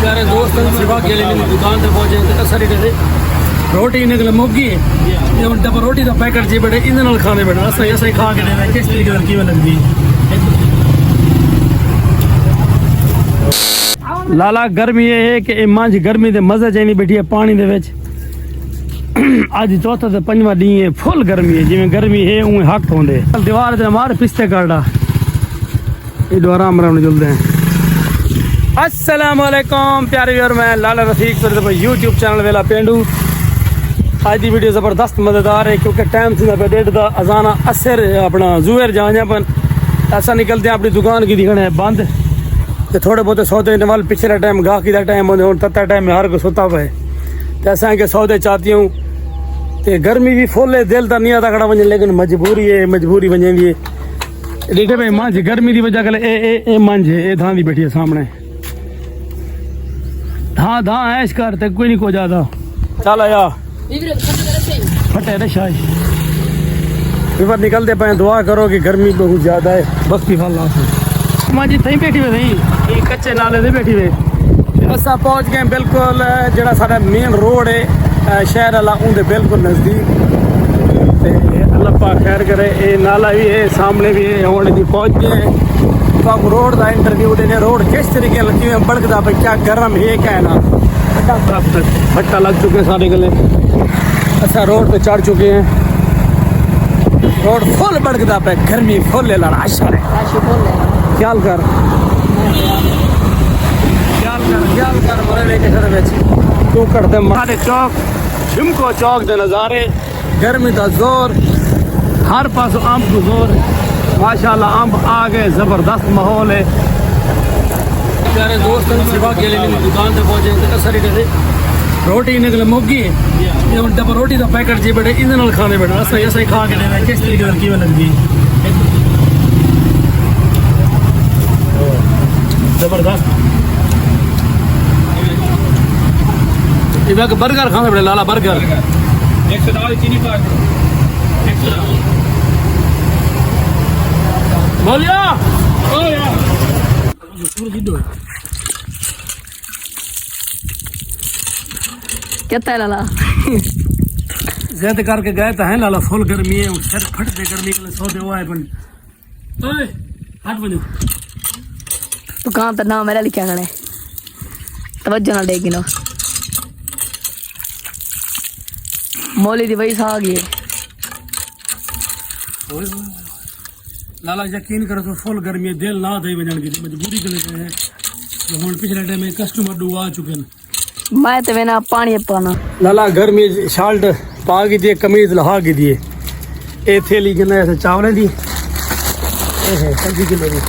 प्यारे दोस्त सिवा के लिए दुकान पे पहुंचे तो सारी कहते रोटी इन्हें गले मुक्की है ये डब्बा रोटी का पैकेट जी बेटे इन नाल खाने बेटा ऐसा ऐसा ही खा के देना किस तरीके की कीमत लगती लाला गर्मी ये है कि मांझ गर्मी दे मजे चाहिए बैठी है पानी दे विच आज चौथा ते पंजवा डी है फुल गर्मी है जिवें गर्मी है उवें हक होंदे दीवार ते मार पिस्ते काटा ये दोबारा आराम जुलते हैं। अस्सलाम वालेकुम प्यारे व्यूअर मैं लाला रफीक पर यूट्यूब चैनल वेला पेंडू आज की वीडियो ज़बरदस्त मज़ेदार है क्योंकि टाइम थी डेढ़ का अजाना असर अपना जुएर जापन ऐसा निकलते हैं अपनी दुकान की दिखने है बंद तो थोड़े बहुत सौदे वाल पिछले टाइम गाहकी का टाइम होंगे हूँ तत्ता टाइम में हर को सुता पे तो असा के सौदे चाहती हूँ तो गर्मी भी फुल है दिल तो नहीं आता खड़ा वजे लेकिन मजबूरी है मजबूरी वजे है देखिए भाई मंझ गर्मी की वजह कल ए मंझ है ए धान की बैठी है सामने हाँ धा ऐश कर ते कोई नहीं को ज्यादा चल आया फटे रे शाही फिर निकलते पे दुआ करो कि गर्मी बहुत ज्यादा है बख्ती फाला मां जी थी बैठी हुए थी कच्चे नाले से बैठी हुए अस पहुंच गए बिल्कुल जरा सारा मेन रोड है शहर वाला उनके बिल्कुल नजदीक अल्लाह पाक खैर करे ये नाला भी है सामने भी है होने की पहुंच गए तो रोड का इंटरव्यू देने रोड किस तरीके लगी हुई बड़कता पे क्या गर्म है क्या ना भट्टा लग चुके हैं सारे गले अच्छा रोड पे चढ़ चुके हैं रोड फुल बड़कता पे गर्मी फुल है लड़ाशा है ख्याल कर मरे लेके सर बेच तू करते मारे चौक झुमको चौक के नज़ारे गर्मी का जोर हर पास अंब को जोर माशाल्लाह अंब आ गए जबरदस्त माहौल है प्यारे दोस्त सिवा के लिए दुकान पे पहुंचे तो सारी कहते रोटी इन्हें गले मुक्की है ये डब्बा रोटी का पैकेट जी बेटे इन नाल खाने बेटा ऐसा ऐसा ही खा के देना किस तरीके की कीमत लगती जबरदस्त बर्गर खाने बेटे लाला बर्गर चीनी बोलिया कहता है लाला जैद करके गए तो है लाला फुल गर्मी है सर फट दे गर्मी के लिए सौदे हुआ है हट बनो तू कहाँ तो नाम मेरा लिखा खड़े तवज्जो ना देगी ना मौली दी वही आ गई लाला यकीन करो तो फुल गर्मी है दिल ना दे बजन की मजबूरी के लिए है जो हम पिछले टाइम में कस्टमर डू आ चुके हैं मैं तो मैंने पानी पाना लाला गर्मी शर्ट पा की दिए कमीज लहा की दिए ए थैली कितना ऐसे चावल दी 5 किलो की